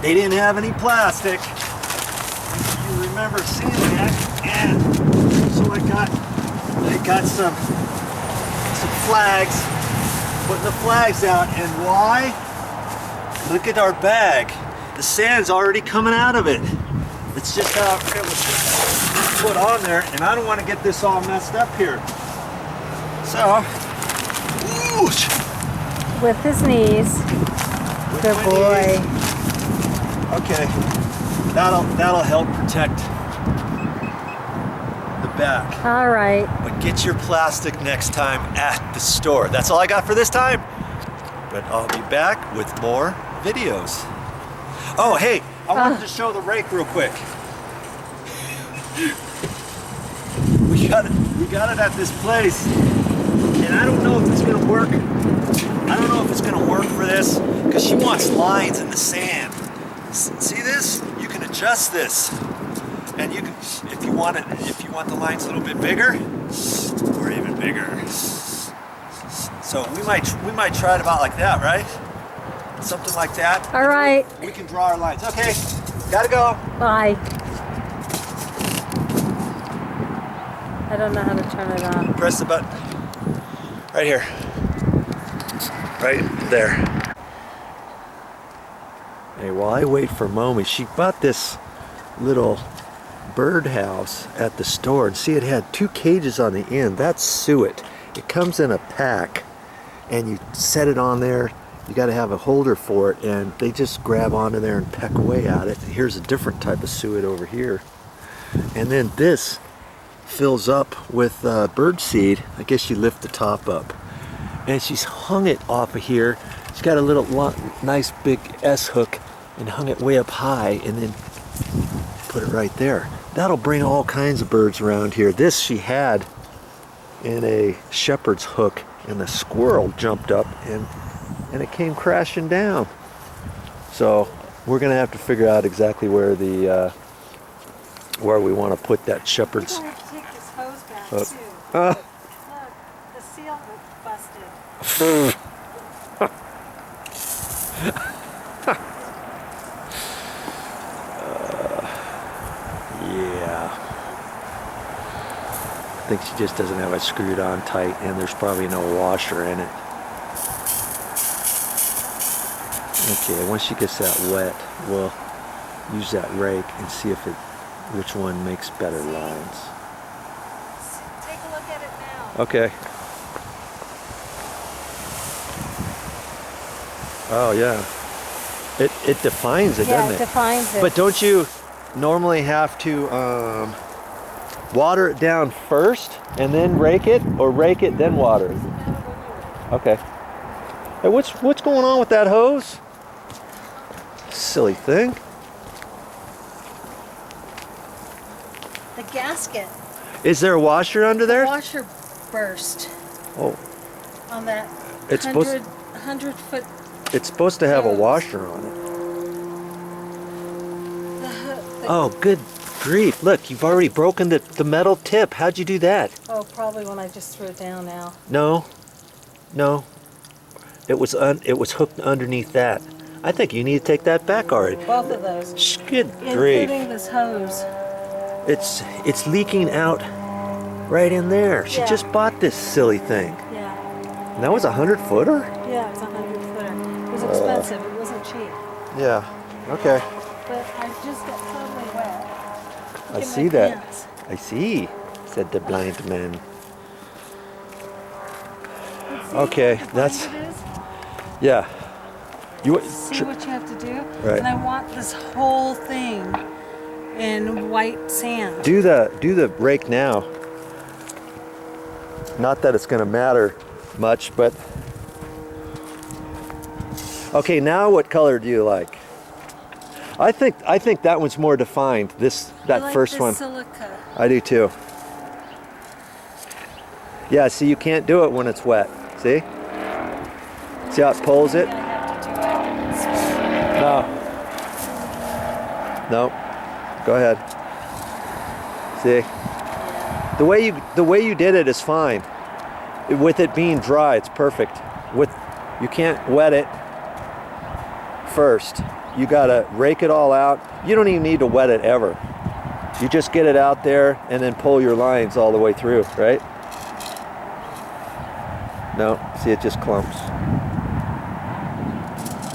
they didn't have any plastic. You remember seeing that, and so I got some flags, putting the flags out. And why? Look at our bag. The sand's already coming out of it. It's just how it was put on there, and I don't want to get this all messed up here. So, whoosh. With his knees. Good boy. Okay, that'll help protect the back. All right. But get your plastic next time at the store. That's all I got for this time. But I'll be back with more videos. Oh, hey, I wanted to show the rake real quick. We got it at this place, and I don't know if it's gonna work. I don't know if it's gonna work for this, because she wants lines in the sand. See this? You can adjust this, and you can, if you want the lines a little bit bigger, or even bigger. So we might try it about like that, right? Something like that. All right. We can draw our lines. Okay, gotta go. Bye. I don't know how to turn it on. Press the button. Right here. Right there. Hey, while I wait for Momi, she bought this little birdhouse at the store, and see, it had 2 cages on the end. That's suet. It comes in a pack, and you set it on there. You got to have a holder for it, and they just grab onto there and peck away at it. Here's a different type of suet over here, and then this fills up with birdseed. I guess you lift the top up, and she's hung it off of here. She's got a little nice big S hook and hung it way up high, and then put it right there. That'll bring all kinds of birds around here. This she had in a shepherd's hook, and the squirrel jumped up and it came crashing down. So we're gonna have to figure out exactly where the where we want to put that shepherd's We're going to have to take this hose back hook. too. Look, the seal busted. Yeah. I think she just doesn't have it screwed on tight, and there's probably no washer in it. Okay, once she gets that wet, we'll use that rake and see which one makes better lines. Take a look at it now. Okay. Oh yeah. It defines it, doesn't it? Yeah, it defines it. But don't you normally have to water it down first and then rake it, or rake it then water it? Okay. Hey, what's going on with that hose? Silly thing. The gasket. Is there a washer under there? The washer burst. Oh. On that It's 100 foot. It's supposed to have a washer on it. Oh, good grief. Look, you've already broken the metal tip. How'd you do that? Oh, probably when I just threw it down now. No. It was hooked underneath that. I think you need to take that back already. Both of those. Good grief. Including this hose. It's leaking out right in there. She just bought this silly thing. Yeah. And that was a 100-footer? Yeah, it's a 100-footer. It was expensive. It wasn't cheap. Yeah. Okay. But I just got totally wet. I Look at see my that. pants. I see, said the blind man. See Okay, how that's, defined it is? yeah. You See what you have to do? Right. And I want this whole thing in white sand. do the rake now. Not that it's going to matter much, but okay. Now, what color do you like? I think that one's more defined. That I like first this one. silica. I do too. Yeah. See, you can't do it when it's wet. See? See how it pulls it? I have to do it. No. Go ahead. See? The way you did it is fine. With it being dry, it's perfect. You can't wet it first. you gotta rake it all out. You don't even need to wet it ever. You just get it out there and then pull your lines all the way through, right? No, see, it just clumps.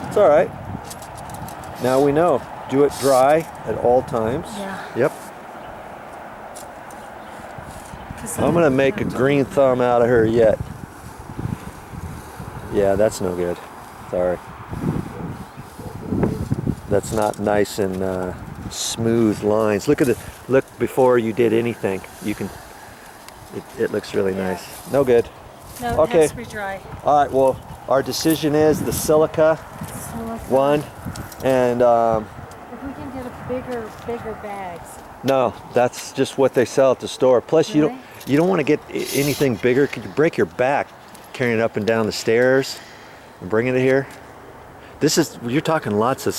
It's all right. Now we know. Do it dry at all times. Yeah. Yep. I'm gonna make a green thumb out of her yet. Yeah, that's no good. Sorry. That's not nice and smooth lines. Look at it. Look before you did anything. You can. It looks really nice. No good. No, it Okay. has to be dry. All right. Well, our decision is the silica one, and if we can get a bigger bags. no, that's just what they sell at the store. Plus, Really? you don't want to get anything bigger. Could you break your back carrying it up and down the stairs and bringing it here? You're talking lots of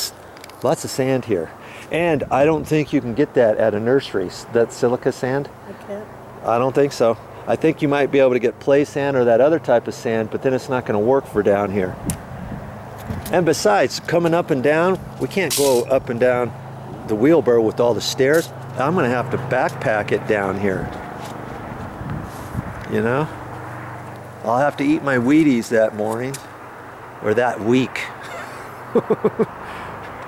sand here, and I don't think you can get that at a nursery. That silica sand. Okay. I don't think so. I think you might be able to get play sand or that other type of sand, but then it's not going to work for down here. And besides, coming up and down, we can't go up and down the wheelbarrow with all the stairs. I'm going to have to backpack it down here. You know? I'll have to eat my Wheaties that morning, or that week.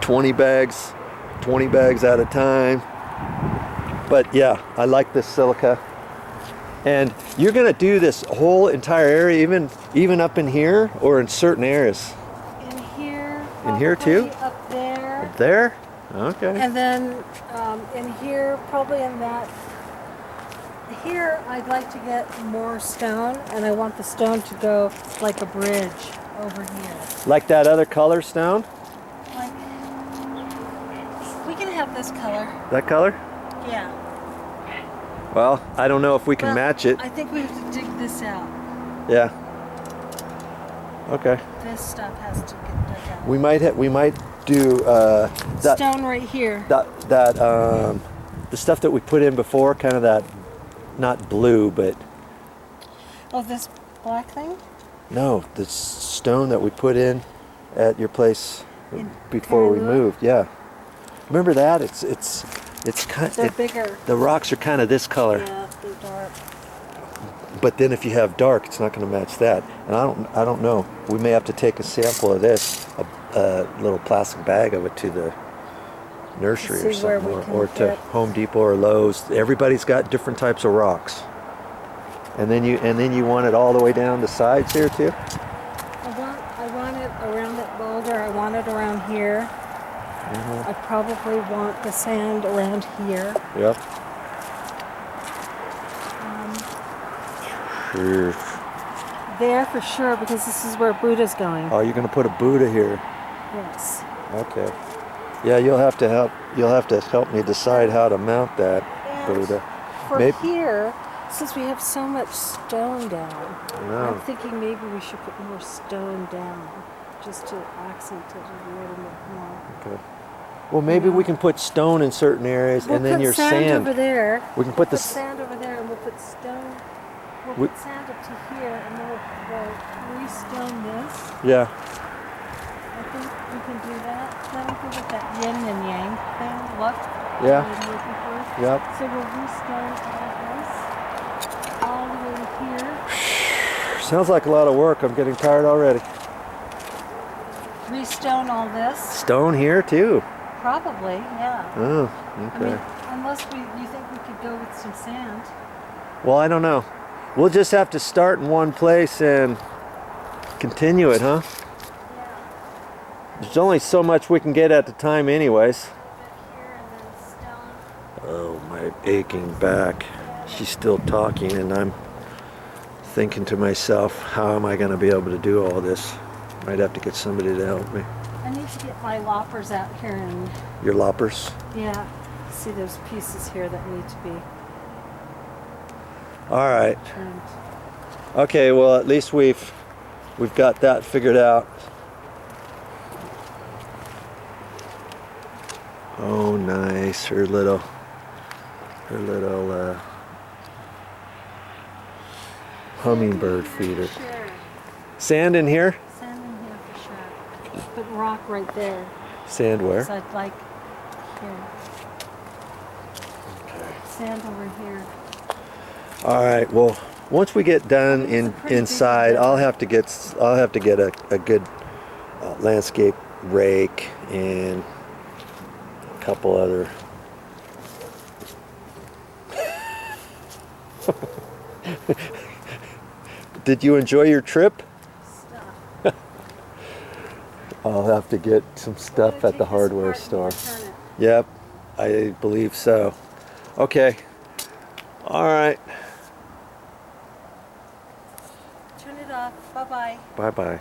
20 bags at a time. But yeah, I like this silica. And you're gonna do this whole entire area, even up in here, or in certain areas? In here. In here too? Up there. Up there? Okay. And then in here, probably in that. Here, I'd like to get more stone, and I want the stone to go like a bridge over here. Like that other color stone? Like, we can have this color. That color? Yeah. Well, I don't know if we can Well, match it. I think we have to dig this out. Yeah. Okay. This stuff has to get dug out. We might do that Stone right here. the stuff that we put in before, kind of that, not blue, but Oh, this black thing? no, the stone that we put in at your place before we Kailua? moved. Yeah. Remember that? It's kind. They're bigger. The rocks are kind of this color. Yeah, they're dark. But then if you have dark, it's not going to match that. And I don't know. We may have to take a sample of this, a little plastic bag of it to the nursery or See where something, we can or to get- Home Depot or Lowe's. Everybody's got different types of rocks. And then you want it all the way down the sides here too. I want it around that boulder. I want it around here. I probably want the sand around here. Yep. Sure. There for sure, because this is where Buddha's going. Oh, you're going to put a Buddha here. Yes. Okay. Yeah, you'll have to help me decide how to mount that And Buddha. for Maybe- here, since we have so much stone down, No. I'm thinking maybe we should put more stone down, just to accent it a little bit more. Okay. Well, maybe we can put stone in certain areas, We'll and then put your sand over there. We can put the Put sand over there, and we'll put stone. We'll We- put sand up to here, and then we'll re-stone this. Yeah. I think we can do that. Then we can get that yin and yang thing. Look. Yeah. that I'm looking for. Yep. So we'll re-stone all the way to here. Sounds like a lot of work. I'm getting tired already. Re-stone all this. Stone here too. Probably, yeah. Oh, I okay. mean, unless you think we could go with some sand. Well, I don't know. We'll just have to start in one place and continue it, huh? Yeah. There's only so much we can get at the time anyways. Here and then stone. Oh, my aching back. She's still talking and I'm thinking to myself, how am I going to be able to do all this? Might have to get somebody to help me. I need to get my loppers out here and Your loppers? yeah, see those pieces here that need to be All right. trimmed. Okay, well at least we've got that figured out. Oh, nice. Her little hummingbird feeder. Sure. Sand in here? Sand in here for sure. Put rock right there. Sand where? So I'd like here. Okay. Sand over here. All right. Well, once we get done inside, I'll have to get a good landscape rake and a couple other. Did you enjoy your trip? Stuff. I'll have to get some stuff at the hardware store. Yep, I believe so. Okay. All right. Turn it off. Bye-bye. Bye-bye.